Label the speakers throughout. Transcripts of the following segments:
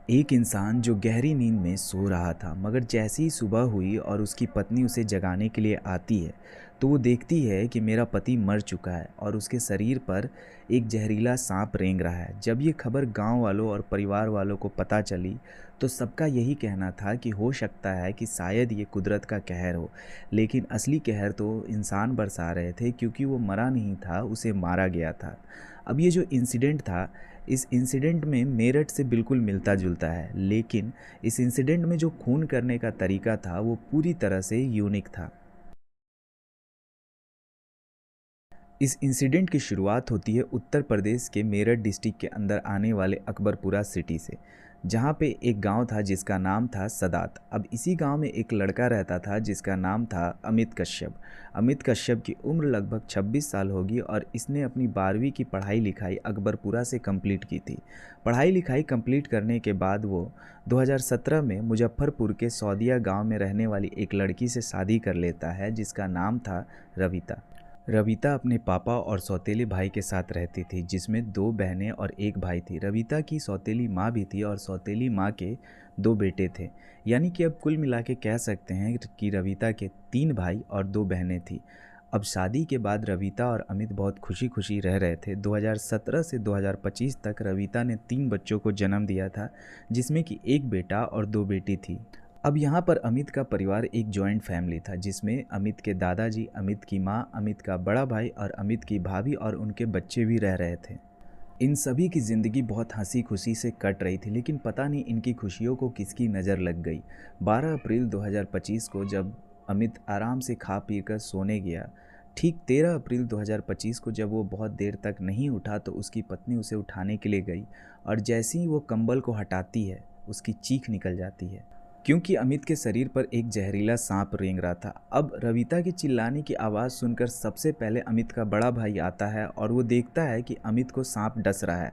Speaker 1: एक इंसान जो गहरी नींद में सो रहा था, मगर जैसे ही सुबह हुई और उसकी पत्नी उसे जगाने के लिए आती है, तो वो देखती है कि मेरा पति मर चुका है और उसके शरीर पर एक जहरीला सांप रेंग रहा है। जब ये खबर गांव वालों और परिवार वालों को पता चली, तो सबका यही कहना था कि हो सकता है कि शायद ये कुदरत का कहर हो, लेकिन असली कहर तो इंसान बरसा रहे थे, क्योंकि वो मरा नहीं था, उसे मारा गया था। अब ये जो इंसिडेंट था, इस इंसिडेंट में मेरठ से बिल्कुल मिलता-जुलता है, लेकिन इस इंसिडेंट में जो खून करने का तरीका था, वो पूरी तरह से यूनिक था। इस इंसिडेंट की शुरुआत होती है उत्तर प्रदेश के मेरठ डिस्ट्रिक्ट के अंदर आने वाले अकबरपुरा सिटी से, जहाँ पे एक गांव था जिसका नाम था सदात। अब इसी गांव में एक लड़का रहता था जिसका नाम था अमित कश्यप। अमित कश्यप की उम्र लगभग 26 साल होगी और इसने अपनी 12वीं की पढ़ाई लिखाई अकबरपुरा से कंप्लीट की थी। पढ़ाई लिखाई कंप्लीट करने के बाद वो 2017 में मुजफ्फरपुर के सौदिया गांव में रहने वाली एक लड़की से शादी कर लेता है जिसका नाम था रविता। रविता अपने पापा और सौतेले भाई के साथ रहती थी, जिसमें 2 बहनें और 1 भाई थी। रविता की सौतेली माँ भी थी और सौतेली माँ के 2 बेटे थे। यानी कि अब कुल मिला के कह सकते हैं कि रविता के 3 भाई और 2 बहनें थी। अब शादी के बाद रविता और अमित बहुत खुशी खुशी रह रहे थे। 2017 से 2025 तक रविता ने 3 बच्चों को जन्म दिया था, जिसमें कि 1 बेटा और 2 बेटी थी। अब यहाँ पर अमित का परिवार एक जॉइंट फैमिली था, जिसमें अमित के दादाजी, अमित की माँ, अमित का बड़ा भाई और अमित की भाभी और उनके बच्चे भी रह रहे थे। इन सभी की ज़िंदगी बहुत हंसी खुशी से कट रही थी, लेकिन पता नहीं इनकी खुशियों को किसकी नज़र लग गई। 12 अप्रैल 2025 को जब अमित आराम से खा पी कर सोने गया, ठीक 13 अप्रैल 2025 को जब वो बहुत देर तक नहीं उठा, तो उसकी पत्नी उसे उठाने के लिए गई और जैसे ही वो कंबल को हटाती है, उसकी चीख निकल जाती है, क्योंकि अमित के शरीर पर एक जहरीला सांप रेंग रहा था। अब रविता की चिल्लाने की आवाज़ सुनकर सबसे पहले अमित का बड़ा भाई आता है और वो देखता है कि अमित को सांप डस रहा है।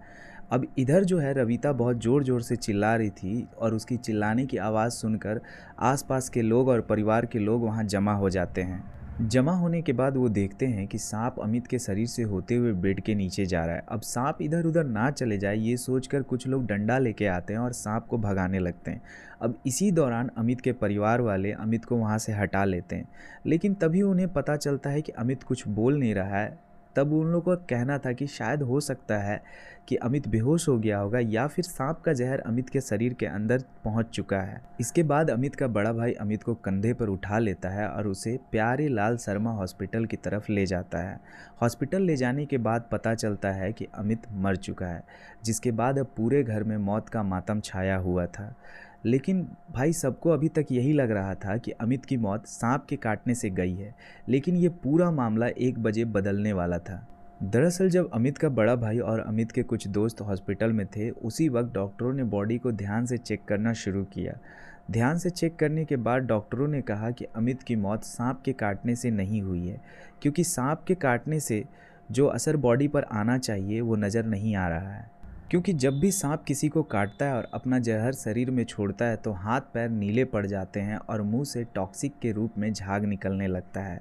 Speaker 1: अब इधर जो है, रविता बहुत ज़ोर ज़ोर से चिल्ला रही थी और उसकी चिल्लाने की आवाज़ सुनकर आसपास के लोग और परिवार के लोग वहाँ जमा हो जाते हैं। जमा होने के बाद वो देखते हैं कि सांप अमित के शरीर से होते हुए बेड के नीचे जा रहा है। अब सांप इधर उधर ना चले जाए, ये सोचकर कुछ लोग डंडा लेके आते हैं और सांप को भगाने लगते हैं। अब इसी दौरान अमित के परिवार वाले अमित को वहाँ से हटा लेते हैं, लेकिन तभी उन्हें पता चलता है कि अमित कुछ बोल नहीं रहा है। तब उन लोगों का कहना था कि शायद हो सकता है कि अमित बेहोश हो गया होगा या फिर सांप का जहर अमित के शरीर के अंदर पहुंच चुका है। इसके बाद अमित का बड़ा भाई अमित को कंधे पर उठा लेता है और उसे प्यारे लाल शर्मा हॉस्पिटल की तरफ ले जाता है। हॉस्पिटल ले जाने के बाद पता चलता है कि अमित मर चुका है, जिसके बाद अब पूरे घर में मौत का मातम छाया हुआ था। लेकिन भाई, सबको अभी तक यही लग रहा था कि अमित की मौत सांप के काटने से गई है, लेकिन ये पूरा मामला 1 बजे बदलने वाला था। दरअसल जब अमित का बड़ा भाई और अमित के कुछ दोस्त हॉस्पिटल में थे, उसी वक्त डॉक्टरों ने बॉडी को ध्यान से चेक करना शुरू किया। ध्यान से चेक करने के बाद डॉक्टरों ने कहा कि अमित की मौत सांप के काटने से नहीं हुई है, क्योंकि सांप के काटने से जो असर बॉडी पर आना चाहिए वो नज़र नहीं आ रहा है। क्योंकि जब भी सांप किसी को काटता है और अपना जहर शरीर में छोड़ता है, तो हाथ पैर नीले पड़ जाते हैं और मुंह से टॉक्सिक के रूप में झाग निकलने लगता है।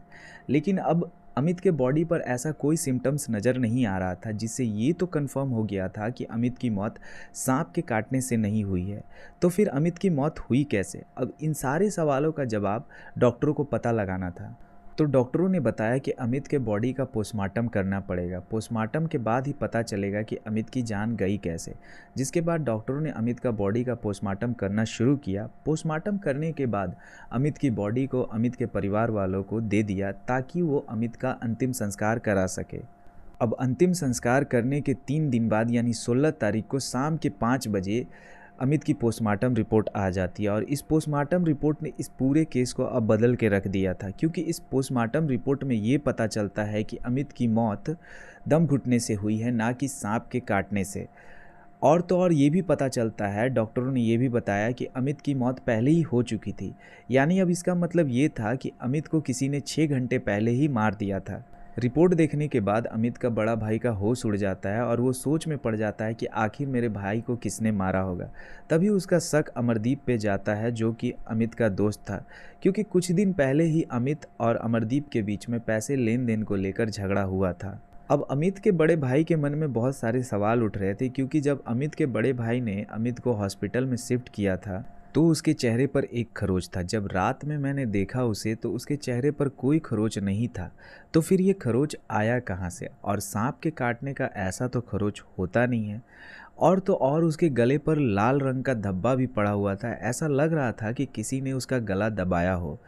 Speaker 1: लेकिन अब अमित के बॉडी पर ऐसा कोई सिम्टम्स नज़र नहीं आ रहा था, जिससे ये तो कंफर्म हो गया था कि अमित की मौत सांप के काटने से नहीं हुई है। तो फिर अमित की मौत हुई कैसे? अब इन सारे सवालों का जवाब डॉक्टरों को पता लगाना था। तो डॉक्टरों ने बताया कि अमित के बॉडी का पोस्टमार्टम करना पड़ेगा। पोस्टमार्टम के बाद ही पता चलेगा कि अमित की जान गई कैसे। जिसके बाद डॉक्टरों ने अमित का बॉडी का पोस्टमार्टम करना शुरू किया। पोस्टमार्टम करने के बाद अमित की बॉडी को अमित के परिवार वालों को दे दिया, ताकि वो अमित का अंतिम संस्कार करा सके। अब अंतिम संस्कार करने के 3 दिन बाद, यानी 16 तारीख को शाम के 5 बजे अमित की पोस्टमार्टम रिपोर्ट आ जाती है। और इस पोस्टमार्टम रिपोर्ट ने इस पूरे केस को अब बदल के रख दिया था, क्योंकि इस पोस्टमार्टम रिपोर्ट में ये पता चलता है कि अमित की मौत दम घुटने से हुई है, ना कि सांप के काटने से। और तो और ये भी पता चलता है, डॉक्टरों ने ये भी बताया कि अमित की मौत पहले ही हो चुकी थी। यानी अब इसका मतलब ये था कि अमित को किसी ने 6 घंटे पहले ही मार दिया था। रिपोर्ट देखने के बाद अमित का बड़ा भाई का होश उड़ जाता है और वो सोच में पड़ जाता है कि आखिर मेरे भाई को किसने मारा होगा। तभी उसका शक अमरदीप पे जाता है, जो कि अमित का दोस्त था, क्योंकि कुछ दिन पहले ही अमित और अमरदीप के बीच में पैसे लेन देन को लेकर झगड़ा हुआ था। अब अमित के बड़े भाई के मन में बहुत सारे सवाल उठ रहे थे, क्योंकि जब अमित के बड़े भाई ने अमित को हॉस्पिटल में शिफ्ट किया था तो उसके चेहरे पर एक खरोच था। जब रात में मैंने देखा उसे तो उसके चेहरे पर कोई खरोच नहीं था। तो फिर ये खरोच आया कहाँ से? और सांप के काटने का ऐसा तो खरोच होता नहीं है। और तो और उसके गले पर लाल रंग का धब्बा भी पड़ा हुआ था। ऐसा लग रहा था कि किसी ने उसका गला दबाया हो।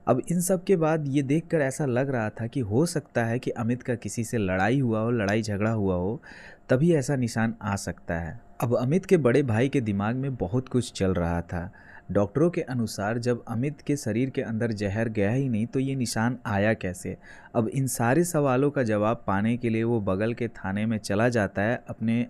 Speaker 1: अब इन सब के बाद ये देखकर ऐसा लग रहा था कि हो सकता है कि अमित का किसी से लड़ाई हुआ हो, लड़ाई झगड़ा हुआ हो, तभी ऐसा निशान आ सकता है। अब अमित के बड़े भाई के दिमाग में बहुत कुछ चल रहा था। डॉक्टरों के अनुसार जब अमित के शरीर के अंदर जहर गया ही नहीं तो ये निशान आया कैसे? अब इन सारे सवालों का जवाब पाने के लिए वो बगल के थाने में चला जाता है अपने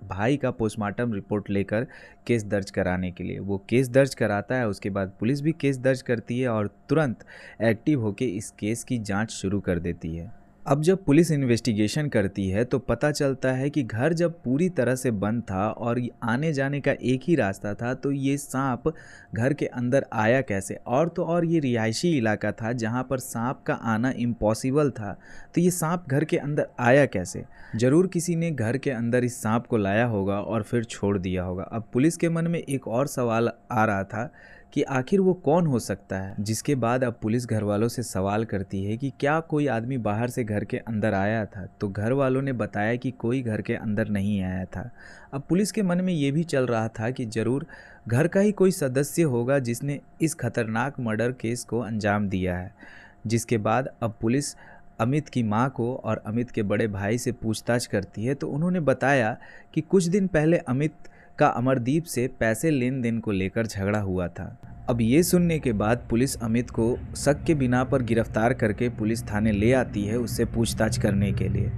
Speaker 1: भाई का पोस्टमार्टम रिपोर्ट लेकर केस दर्ज कराने के लिए। वो केस दर्ज कराता है, उसके बाद पुलिस भी केस दर्ज करती है और तुरंत एक्टिव होकर इस केस की जांच शुरू कर देती है। अब जब पुलिस इन्वेस्टिगेशन करती है तो पता चलता है कि घर जब पूरी तरह से बंद था और आने जाने का एक ही रास्ता था, तो ये सांप घर के अंदर आया कैसे? और तो और ये रिहायशी इलाका था जहाँ पर सांप का आना इम्पॉसिबल था, तो ये सांप घर के अंदर आया कैसे? ज़रूर किसी ने घर के अंदर इस सांप को लाया होगा और फिर छोड़ दिया होगा। अब पुलिस के मन में एक और सवाल आ रहा था कि आखिर वो कौन हो सकता है? जिसके बाद अब पुलिस घर वालों से सवाल करती है कि क्या कोई आदमी बाहर से घर के अंदर आया था? तो घर वालों ने बताया कि कोई घर के अंदर नहीं आया था। अब पुलिस के मन में ये भी चल रहा था कि ज़रूर घर का ही कोई सदस्य होगा जिसने इस खतरनाक मर्डर केस को अंजाम दिया है। जिसके बाद अब पुलिस अमित की मां को और अमित के बड़े भाई से पूछताछ करती है, तो उन्होंने बताया कि कुछ दिन पहले अमित का अमरदीप से पैसे लेन देन को लेकर झगड़ा हुआ था। अब ये सुनने के बाद पुलिस अमित को शक के बिना पर गिरफ्तार करके पुलिस थाने ले आती है उससे पूछताछ करने के लिए।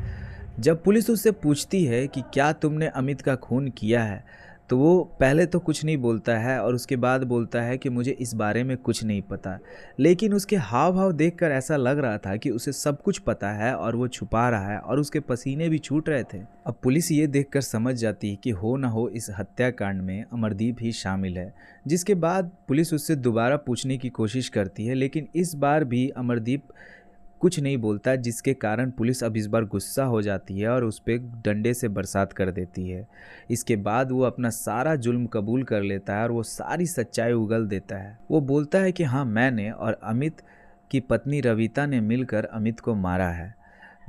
Speaker 1: जब पुलिस उससे पूछती है कि क्या तुमने अमित का खून किया है, तो वो पहले तो कुछ नहीं बोलता है और उसके बाद बोलता है कि मुझे इस बारे में कुछ नहीं पता। लेकिन उसके हाव भाव देखकर ऐसा लग रहा था कि उसे सब कुछ पता है और वो छुपा रहा है और उसके पसीने भी छूट रहे थे। अब पुलिस ये देखकर समझ जाती है कि हो ना हो इस हत्याकांड में अमरदीप ही शामिल है। जिसके बाद पुलिस उससे दोबारा पूछने की कोशिश करती है, लेकिन इस बार भी अमरदीप कुछ नहीं बोलता, जिसके कारण पुलिस अब इस बार गुस्सा हो जाती है और उस पर डंडे से बरसात कर देती है। इसके बाद वो अपना सारा जुल्म कबूल कर लेता है और वो सारी सच्चाई उगल देता है। वो बोलता है कि हाँ, मैंने और अमित की पत्नी रविता ने मिलकर अमित को मारा है।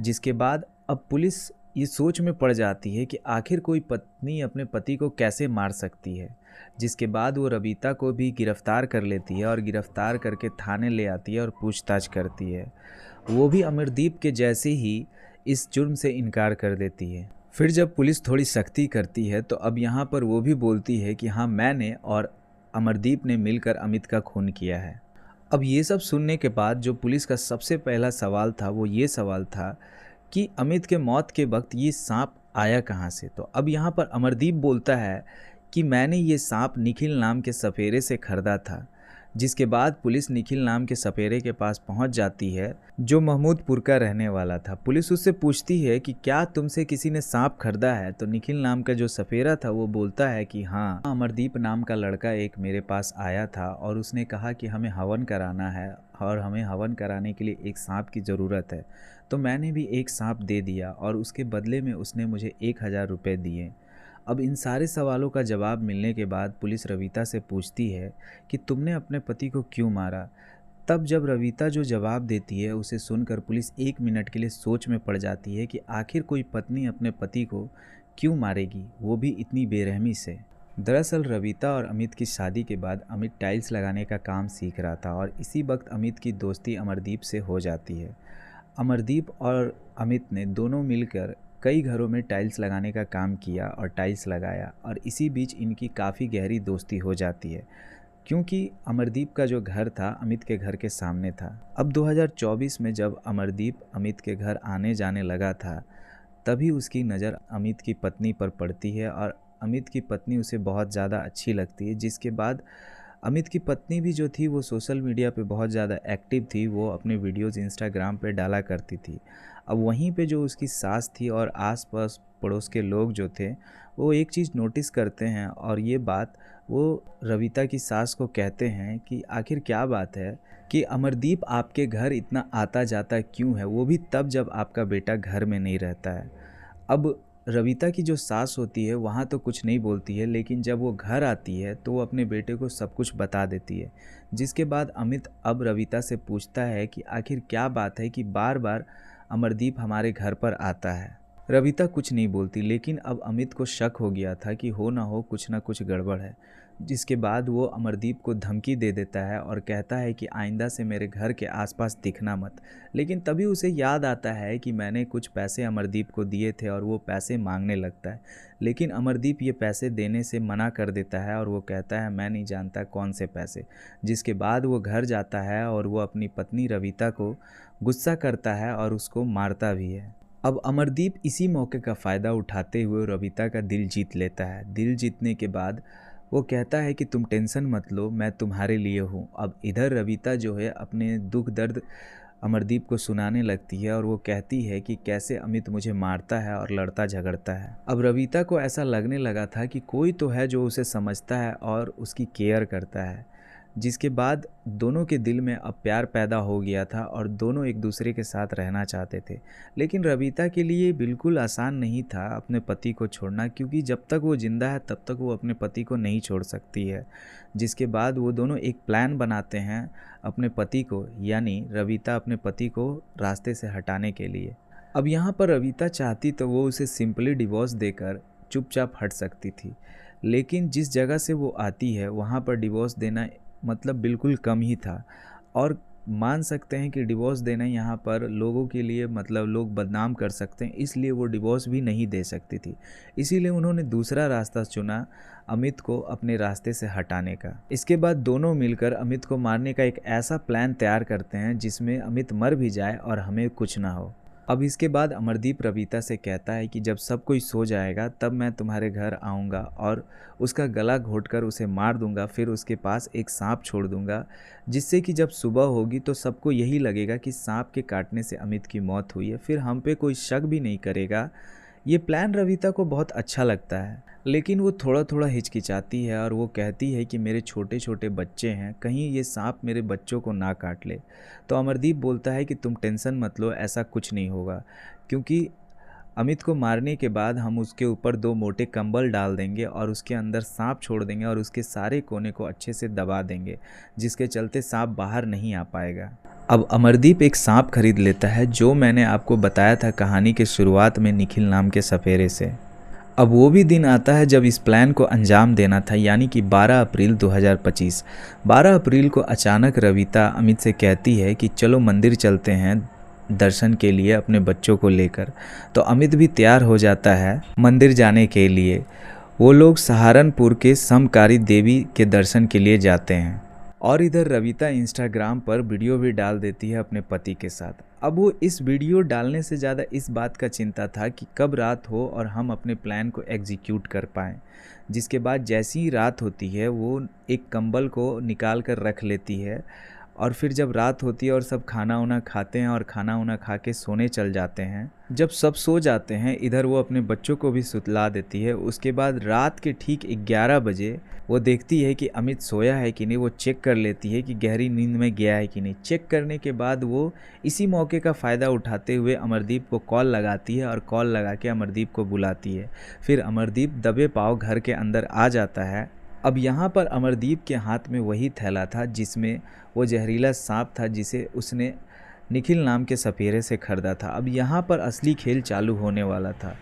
Speaker 1: जिसके बाद अब पुलिस ये सोच में पड़ जाती है कि आखिर कोई पत्नी अपने पति को कैसे मार सकती है। जिसके बाद वो रविता को भी गिरफ्तार कर लेती है और गिरफ्तार करके थाने ले आती है और पूछताछ करती है। वो भी अमरदीप के जैसे ही इस जुर्म से इनकार कर देती है। फिर जब पुलिस थोड़ी सख्ती करती है तो अब यहाँ पर वो भी बोलती है कि हाँ, मैंने और अमरदीप ने मिलकर अमित का खून किया है। अब ये सब सुनने के बाद जो पुलिस का सबसे पहला सवाल था वो ये सवाल था कि अमित के मौत के वक्त ये सांप आया कहाँ से? तो अब यहाँ पर अमरदीप बोलता है कि मैंने ये सांप निखिल नाम के सपेरे से खरीदा था। जिसके बाद पुलिस निखिल नाम के सपेरे के पास पहुंच जाती है जो महमूदपुर का रहने वाला था। पुलिस उससे पूछती है कि क्या तुमसे किसी ने सांप खरीदा है? तो निखिल नाम का जो सपेरा था वो बोलता है कि हाँ, अमरदीप नाम का लड़का एक मेरे पास आया था और उसने कहा कि हमें हवन कराना है और हमें हवन कराने के लिए एक सांप की ज़रूरत है। तो मैंने भी एक सांप दे दिया और उसके बदले में उसने मुझे 1000 रुपये दिए। अब इन सारे सवालों का जवाब मिलने के बाद पुलिस रविता से पूछती है कि तुमने अपने पति को क्यों मारा? तब जब रविता जो जवाब देती है उसे सुनकर पुलिस 1 मिनट के लिए सोच में पड़ जाती है कि आखिर कोई पत्नी अपने पति को क्यों मारेगी, वो भी इतनी बेरहमी से। दरअसल रविता और अमित की शादी के बाद अमित टाइल्स लगाने का काम सीख रहा था और इसी वक्त अमित की दोस्ती अमरदीप से हो जाती है। अमरदीप और अमित ने दोनों मिलकर कई घरों में टाइल्स लगाने का काम किया और टाइल्स लगाया और इसी बीच इनकी काफ़ी गहरी दोस्ती हो जाती है, क्योंकि अमरदीप का जो घर था अमित के घर के सामने था। अब 2024 में जब अमरदीप अमित के घर आने जाने लगा था तभी उसकी नज़र अमित की पत्नी पर पड़ती है और अमित की पत्नी उसे बहुत ज़्यादा अच्छी लगती है। जिसके बाद अमित की पत्नी भी जो थी वो सोशल मीडिया पे बहुत ज़्यादा एक्टिव थी, वो अपने वीडियोज़ इंस्टाग्राम पे डाला करती थी। अब वहीं पे जो उसकी सास थी और आसपास पड़ोस के लोग जो थे वो एक चीज़ नोटिस करते हैं और ये बात वो रविता की सास को कहते हैं कि आखिर क्या बात है कि अमरदीप आपके घर इतना आता जाता क्यों है, वो भी तब जब आपका बेटा घर में नहीं रहता है। अब रविता की जो सास होती है वहाँ तो कुछ नहीं बोलती है, लेकिन जब वो घर आती है तो वो अपने बेटे को सब कुछ बता देती है। जिसके बाद अमित अब रविता से पूछता है कि आखिर क्या बात है कि बार बार अमरदीप हमारे घर पर आता है। रविता कुछ नहीं बोलती, लेकिन अब अमित को शक हो गया था कि हो ना कुछ गड़बड़ है। जिसके बाद वो अमरदीप को धमकी दे देता है और कहता है कि आइंदा से मेरे घर के आसपास दिखना मत। लेकिन तभी उसे याद आता है कि मैंने कुछ पैसे अमरदीप को दिए थे और वो पैसे मांगने लगता है। लेकिन अमरदीप ये पैसे देने से मना कर देता है और वो कहता है मैं नहीं जानता कौन से पैसे। जिसके बाद वो घर जाता है और वो अपनी पत्नी रविता को गुस्सा करता है और उसको मारता भी है। अब अमरदीप इसी मौके का फ़ायदा उठाते हुए रविता का दिल जीत लेता है। दिल जीतने के बाद वो कहता है कि तुम टेंशन मत लो, मैं तुम्हारे लिए हूँ। अब इधर रविता जो है अपने दुख दर्द अमरदीप को सुनाने लगती है और वो कहती है कि कैसे अमित मुझे मारता है और लड़ता झगड़ता है। अब रविता को ऐसा लगने लगा था कि कोई तो है जो उसे समझता है और उसकी केयर करता है। जिसके बाद दोनों के दिल में अब प्यार पैदा हो गया था और दोनों एक दूसरे के साथ रहना चाहते थे। लेकिन रविता के लिए बिल्कुल आसान नहीं था अपने पति को छोड़ना, क्योंकि जब तक वो ज़िंदा है तब तक वो अपने पति को नहीं छोड़ सकती है। जिसके बाद वो दोनों एक प्लान बनाते हैं अपने पति को, यानी रविता अपने पति को रास्ते से हटाने के लिए। अब यहाँ पर रविता चाहती तो वो उसे सिंपली डिवोर्स देकर चुपचाप हट सकती थी, लेकिन जिस जगह से वो आती है वहाँ पर डिवोर्स देना मतलब बिल्कुल कम ही था। और मान सकते हैं कि डिवोर्स देना यहाँ पर लोगों के लिए मतलब लोग बदनाम कर सकते हैं, इसलिए वो डिवोर्स भी नहीं दे सकती थी। इसीलिए उन्होंने दूसरा रास्ता चुना, अमित को अपने रास्ते से हटाने का। इसके बाद दोनों मिलकर अमित को मारने का एक ऐसा प्लान तैयार करते हैं जिसमें अमित मर भी जाए और हमें कुछ ना हो। अब इसके बाद अमरदीप रविता से कहता है कि जब सब कोई सो जाएगा तब मैं तुम्हारे घर आऊँगा और उसका गला घोंटकर उसे मार दूंगा, फिर उसके पास एक सांप छोड़ दूंगा, जिससे कि जब सुबह होगी तो सबको यही लगेगा कि सांप के काटने से अमित की मौत हुई है, फिर हम पे कोई शक भी नहीं करेगा। ये प्लान रविता को बहुत अच्छा लगता है, लेकिन वो थोड़ा थोड़ा हिचकिचाती है और वो कहती है कि मेरे छोटे छोटे बच्चे हैं, कहीं ये सांप मेरे बच्चों को ना काट ले। तो अमरदीप बोलता है कि तुम टेंशन मत लो, ऐसा कुछ नहीं होगा, क्योंकि अमित को मारने के बाद हम उसके ऊपर 2 मोटे कंबल डाल देंगे और उसके अंदर सांप छोड़ देंगे और उसके सारे कोने को अच्छे से दबा देंगे, जिसके चलते सांप बाहर नहीं आ पाएगा। अब अमरदीप एक सांप खरीद लेता है, जो मैंने आपको बताया था कहानी के शुरुआत में निखिल नाम के सपेरे से। अब वो भी दिन आता है जब इस प्लान को अंजाम देना था, यानी कि 12 अप्रैल 2025। 12 अप्रैल को अचानक रविता अमित से कहती है कि चलो मंदिर चलते हैं दर्शन के लिए अपने बच्चों को लेकर। तो अमित भी तैयार हो जाता है मंदिर जाने के लिए। वो लोग सहारनपुर के समकारी देवी के दर्शन के लिए जाते हैं और इधर रविता इंस्टाग्राम पर वीडियो भी डाल देती है अपने पति के साथ। अब वो इस वीडियो डालने से ज़्यादा इस बात का चिंता था कि कब रात हो और हम अपने प्लान को एग्जीक्यूट कर पाएँ। जिसके बाद जैसी ही रात होती है वो एक कंबल को निकाल कर रख लेती है और फिर जब रात होती है और सब खाना वाना खाते हैं और खाना वाना खा के सोने चल जाते हैं, जब सब सो जाते हैं इधर वो अपने बच्चों को भी सुतला देती है। उसके बाद रात के ठीक 11 बजे वो देखती है कि अमित सोया है कि नहीं, वो चेक कर लेती है कि गहरी नींद में गया है कि नहीं। चेक करने के बाद वो इसी मौके का फ़ायदा उठाते हुए अमरदीप को कॉल लगाती है और कॉल लगा के अमरदीप को बुलाती है। फिर अमरदीप दबे पाँव घर के अंदर आ जाता है। अब यहाँ पर अमरदीप के हाथ में वही थैला था जिसमें वो जहरीला सांप था जिसे उसने निखिल नाम के सपेरे से खरीदा था। अब यहाँ पर असली खेल चालू होने वाला था।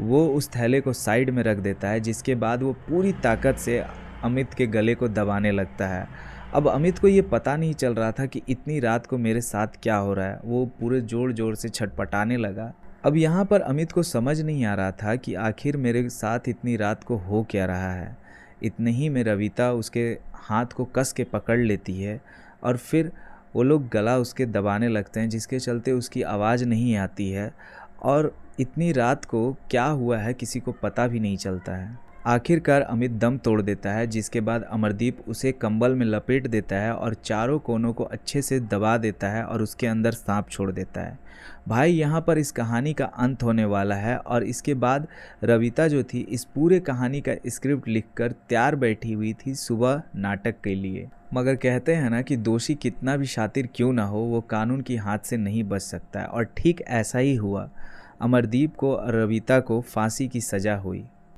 Speaker 1: वो उस थैले को साइड में रख देता है, जिसके बाद वो पूरी ताकत से अमित के गले को दबाने लगता है। अब अमित को ये पता नहीं चल रहा था कि इतनी रात को मेरे साथ क्या हो रहा है। वो पूरे ज़ोर ज़ोर से छटपटाने लगा। अब यहाँ पर अमित को समझ नहीं आ रहा था कि आखिर मेरे साथ इतनी रात को हो क्या रहा है। इतने ही में रविता उसके हाथ को कस के पकड़ लेती है और फिर वो लोग गला उसके दबाने लगते हैं, जिसके चलते उसकी आवाज़ नहीं आती है और इतनी रात को क्या हुआ है किसी को पता भी नहीं चलता है। आखिरकार अमित दम तोड़ देता है, जिसके बाद अमरदीप उसे कंबल में लपेट देता है और चारों कोनों को अच्छे से दबा देता है और उसके अंदर सांप छोड़ देता है। भाई यहाँ पर इस कहानी का अंत होने वाला है और इसके बाद रविता जो थी इस पूरे कहानी का स्क्रिप्ट लिखकर तैयार बैठी हुई थी सुबह नाटक के लिए। मगर कहते हैं ना कि दोषी कितना भी शातिर क्यों ना हो, वो कानून की हाथ से नहीं बच सकता है, और ठीक ऐसा ही हुआ। अमरदीप को और रविता को फांसी की सज़ा हुई।